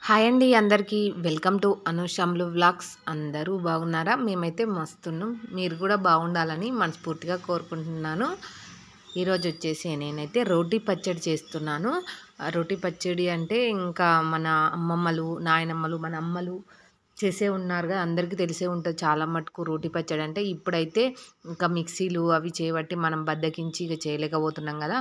Hi అండి అందరికీ welcome to అనుషంలు vlogs. అందరూ బాగున్నారా? మేమైతే మస్తున్నాం. మీరు కూడా బాగుండాలని మనస్ఫూర్తిగా కోరుకుంటున్నాను. ఈరోజు వచ్చేసి నేనైతే రోటి పచ్చడి చేస్తున్నాను. రోటి పచ్చడి అంటే ఇంకా మన అమ్మమ్మలు, నాయనమ్మలు, మన అమ్మలు చేసే ఉన్నారుగా, అందరికీ తెలిసే ఉంటుంది చాలా మటుకు రోటి పచ్చడి అంటే. ఇప్పుడైతే ఇంకా మిక్సీలు అవి చేయబట్టి మనం బద్దకించి ఇక చేయలేకపోతున్నాం కదా.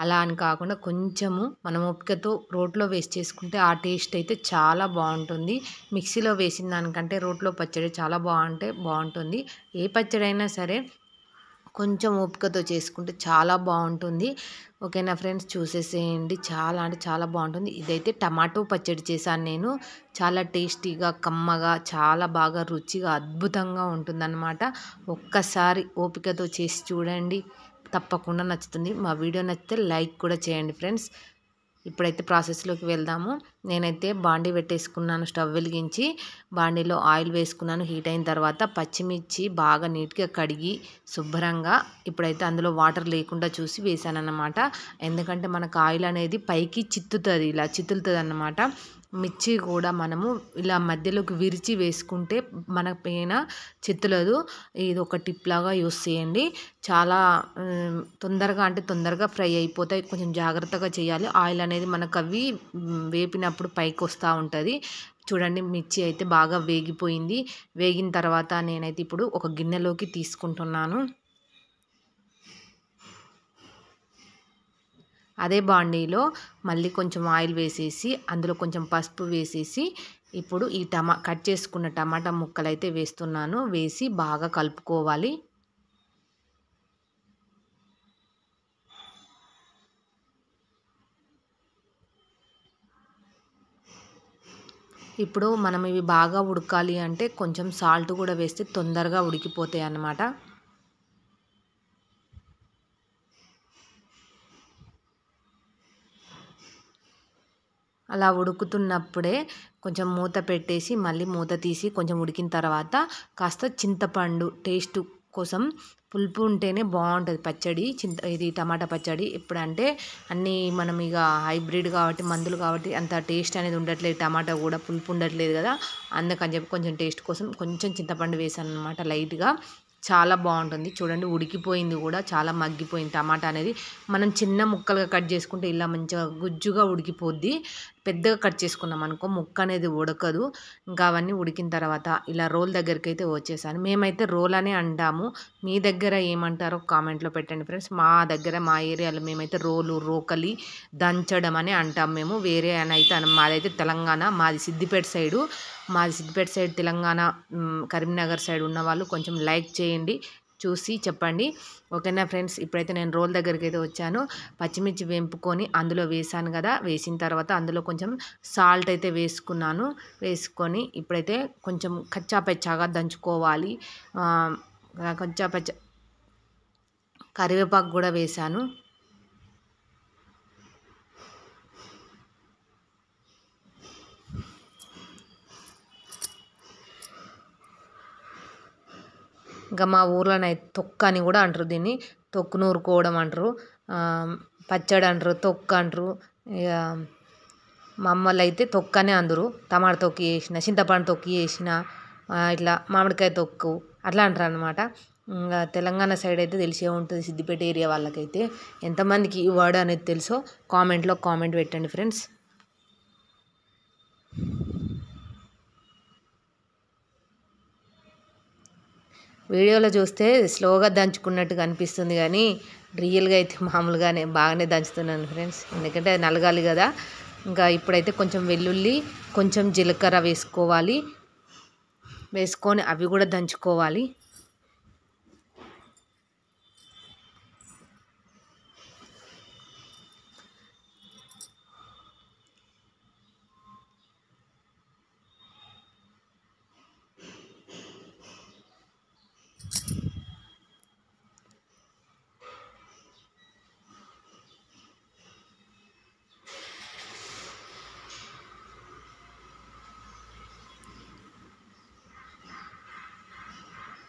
అలా అని కాకుండా కొంచెము మనం ఓపికతో రోట్లో వేసి చేసుకుంటే ఆ టేస్ట్ అయితే చాలా బాగుంటుంది. మిక్సీలో వేసిన దానికంటే రోట్లో పచ్చడి చాలా బాగుంటుంది. ఏ పచ్చడి అయినా సరే కొంచెం ఓపికతో చేసుకుంటే చాలా బాగుంటుంది. ఓకేనా ఫ్రెండ్స్, చూసేసేయండి. చాలా అంటే చాలా బాగుంటుంది. ఇదైతే టమాటో పచ్చడి చేశాను నేను. చాలా టేస్టీగా, కమ్మగా, చాలా బాగా రుచిగా, అద్భుతంగా ఉంటుందన్నమాట. ఒక్కసారి ఓపికతో చేసి చూడండి, తప్పకుండా నచ్చుతుంది. మా వీడియో నచ్చితే లైక్ కూడా చేయండి ఫ్రెండ్స్. ఇప్పుడైతే ప్రాసెస్లోకి వెళ్దాము. నేనైతే బాండీ పెట్టేసుకున్నాను, స్టవ్ వెలిగించి బాండీలో ఆయిల్ వేసుకున్నాను. హీట్ అయిన తర్వాత పచ్చిమిర్చి బాగా నీట్గా కడిగి శుభ్రంగా ఇప్పుడైతే అందులో వాటర్ లేకుండా చూసి వేసాను అన్నమాట. ఎందుకంటే మనకు ఆయిల్ అనేది పైకి చిత్తుతుంది, ఇలా చిత్తులుతుంది అన్నమాట. మిర్చి కూడా మనము ఇలా మధ్యలోకి విరిచి వేసుకుంటే మన పైన చిత్తులదు. ఇది ఒక టిప్ లాగా యూస్ చేయండి. చాలా తొందరగా ఫ్రై అయిపోతాయి. కొంచెం జాగ్రత్తగా చేయాలి. ఆయిల్ అనేది మనకు అవి వేపినప్పుడు పైకి వస్తూ ఉంటుంది. చూడండి, మిర్చి అయితే బాగా వేగిపోయింది. వేగిన తర్వాత నేనైతే ఇప్పుడు ఒక గిన్నెలోకి తీసుకుంటున్నాను. అదే బాండీలో మళ్ళీ కొంచెం ఆయిల్ వేసేసి అందులో కొంచెం పసుపు వేసేసి ఇప్పుడు ఈ కట్ చేసుకున్న టమాటా ముక్కలు అయితే వేస్తున్నాను. వేసి బాగా కలుపుకోవాలి. ఇప్పుడు మనం ఇవి బాగా ఉడకాలి అంటే కొంచెం సాల్ట్ కూడా వేస్తే తొందరగా ఉడికిపోతాయి అన్నమాట. అలా ఉడుకుతున్నప్పుడే కొంచెం మూత పెట్టేసి మళ్ళీ మూత తీసి కొంచెం ఉడికిన తర్వాత కాస్త చింతపండు టేస్ట్ కోసం, పులుపు ఉంటేనే బాగుంటుంది పచ్చడి. ఇది టమాటా పచ్చడి. ఎప్పుడంటే అన్నీ మనం ఇక హైబ్రిడ్ కాబట్టి, మందులు కాబట్టి అంత టేస్ట్ అనేది ఉండట్లేదు. టమాటా కూడా పులుపు ఉండట్లేదు కదా, అందుకని చెప్పి కొంచెం టేస్ట్ కోసం కొంచెం చింతపండు వేసాను అనమాట లైట్గా. చాలా బాగుంటుంది. చూడండి, ఉడికిపోయింది కూడా, చాలా మగ్గిపోయింది టమాటా అనేది. మనం చిన్న ముక్కలుగా కట్ చేసుకుంటే ఇలా మంచిగా గుజ్జుగా ఉడికిపోద్ది. పెద్దగా కట్ చేసుకున్నాం అనుకో ముక్క అనేది ఉడకదు. ఇంకా అవన్నీ ఉడికిన తర్వాత ఇలా రోల్ దగ్గరికి అయితే వచ్చేసాను. మేమైతే రోల్ అనే అంటాము. మీ దగ్గర ఏమంటారో కామెంట్లో పెట్టండి ఫ్రెండ్స్. మా దగ్గర, మా ఏరియాలో మేమైతే రోకలి, దంచడం అని అంటాం మేము. వేరే అని అయితే మాదైతే తెలంగాణ, మాది సిద్దిపేట సైడు. తెలంగాణ, కరీంనగర్ సైడ్ ఉన్న వాళ్ళు కొంచెం లైక్ చేయండి, చూసి చెప్పండి. ఓకేనా ఫ్రెండ్స్, ఇప్పుడైతే నేను రోల్ దగ్గరికి అయితే వచ్చాను. పచ్చిమిర్చి వేంపుకొని అందులో వేసాను కదా. వేసిన తర్వాత అందులో కొంచెం సాల్ట్ అయితే వేసుకున్నాను. వేసుకొని ఇప్పుడైతే కొంచెం కచ్చాపచ్చాగా దంచుకోవాలి. కరివేపాకు కూడా వేసాను. ఇంకా మా ఊర్లోనైతే తొక్క అని కూడా అంటారు, దీన్ని తొక్కు నూరుకోవడం అంటారు, పచ్చడి అంటారు, తొక్క అంటారు. ఇక మా అమ్మలు అయితే తొక్కనే అందరు. టమాటా తొక్కు చేసిన, చింతపండు తొక్కు చేసిన, ఇట్లా మామిడికాయ తొక్కు అట్లా అంటారు అనమాట. ఇంకా తెలంగాణ సైడ్ అయితే తెలిసే ఉంటుంది, సిద్దిపేట ఏరియా వాళ్ళకైతే. ఎంతమందికి ఈ వర్డ్ అనేది తెలుసో కామెంట్లో కామెంట్ పెట్టండి ఫ్రెండ్స్. వీడియోలో చూస్తే స్లోగా దంచుకున్నట్టుగా అనిపిస్తుంది, కానీ రియల్గా అయితే మామూలుగానే బాగానే దంచుతున్నాను ఫ్రెండ్స్. ఎందుకంటే అది నలగాలి కదా. ఇంకా ఇప్పుడైతే కొంచెం వెల్లుల్లి, కొంచెం జీలకర్ర వేసుకోవాలి. వేసుకొని అవి కూడా దంచుకోవాలి.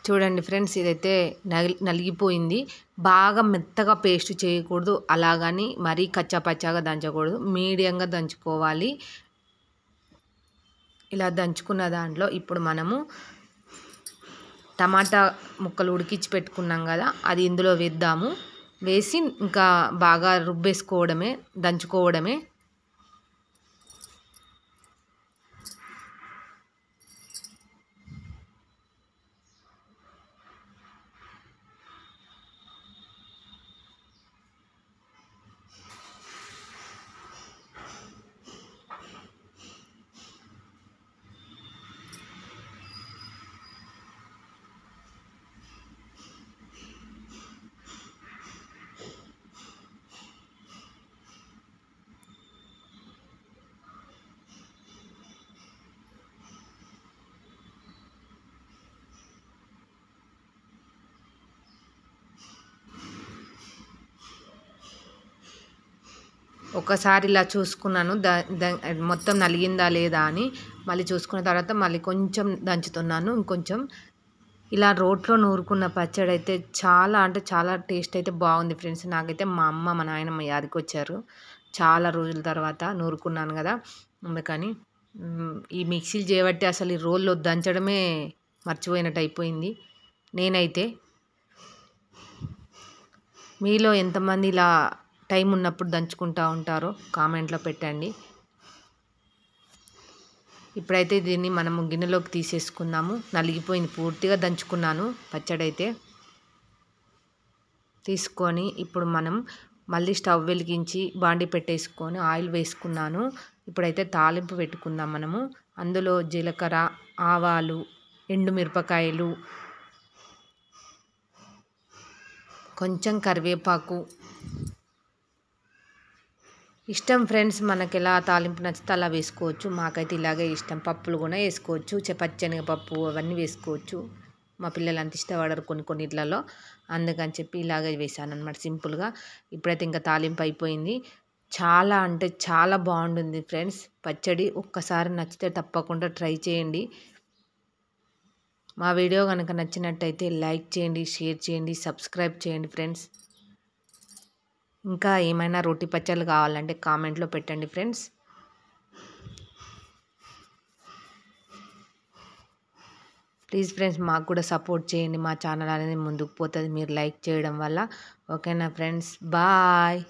చూడండి ఫ్రెండ్స్, ఇదైతే నలిగిపోయింది. బాగా మెత్తగా పేస్ట్ చేయకూడదు, అలాగని మరీ కచ్చాపచ్చాగా దంచకూడదు, మీడియంగా దంచుకోవాలి. ఇలా దంచుకున్న దాంట్లో ఇప్పుడు మనము టమాటా ముక్కలు ఉడికించి పెట్టుకున్నాం కదా, అది ఇందులో వేద్దాము. వేసి ఇంకా బాగా రుబ్బేసుకోవడమే, దంచుకోవడమే. ఒకసారి ఇలా చూసుకున్నాను మొత్తం నలిగిందా లేదా అని. మళ్ళీ చూసుకున్న తర్వాత మళ్ళీ కొంచెం దంచుతున్నాను, ఇంకొంచెం. ఇలా రోట్లో నూరుకున్న పచ్చడి అయితే చాలా అంటే చాలా టేస్ట్ అయితే బాగుంది ఫ్రెండ్స్. నాకైతే మా అమ్మ మా నాయనమ్మ యాదికొచ్చారు. చాలా రోజుల తర్వాత నూరుకున్నాను కదా, అందుకని. ఈ మిక్సీలు చేయబట్టి అసలు ఈ రోల్లో దంచడమే మర్చిపోయినట్టు అయిపోయింది నేనైతే. మీలో ఎంతమంది ఇలా టైం ఉన్నప్పుడు దంచుకుంటూ ఉంటారో కామెంట్లో పెట్టండి. ఇప్పుడైతే దీన్ని మనము గిన్నెలోకి తీసేసుకుందాము. నలిగిపోయింది, పూర్తిగా దంచుకున్నాను పచ్చడి అయితే. తీసుకొని ఇప్పుడు మనం మళ్ళీ స్టవ్ వెలిగించి బాండి పెట్టేసుకొని ఆయిల్ వేసుకున్నాను. ఇప్పుడైతే తాలింపు పెట్టుకుందాం మనము. అందులో జీలకర్ర, ఆవాలు, ఎండుమిరపకాయలు, కొంచెం కరివేపాకు. ఇష్టం ఫ్రెండ్స్, మనకి ఎలా తాలింపు నచ్చితే అలా వేసుకోవచ్చు. మాకైతే ఇలాగే ఇష్టం. పప్పులు కూడా వేసుకోవచ్చు, పచ్చెనగపప్పు అవన్నీ వేసుకోవచ్చు. మా పిల్లలు అంత ఇష్టపడరు కొన్ని ఇట్లలో, అందుకని చెప్పి ఇలాగే వేసాను అనమాట సింపుల్గా. ఇప్పుడైతే ఇంకా తాలింపు అయిపోయింది. చాలా అంటే చాలా బాగుంటుంది ఫ్రెండ్స్ పచ్చడి. ఒక్కసారి నచ్చితే తప్పకుండా ట్రై చేయండి. మా వీడియో కనుక నచ్చినట్టయితే లైక్ చేయండి, షేర్ చేయండి, సబ్స్క్రైబ్ చేయండి ఫ్రెండ్స్. ఇంకా ఏమైనా రోటి పచ్చళ్ళు కావాలంటే కామెంట్లో పెట్టండి ఫ్రెండ్స్. ప్లీజ్ ఫ్రెండ్స్, మాకు కూడా సపోర్ట్ చేయండి. మా ఛానల్ అనేది ముందుకు పోతుంది మీరు లైక్ చేయడం వల్ల. ఓకేనా ఫ్రెండ్స్, బాయ్.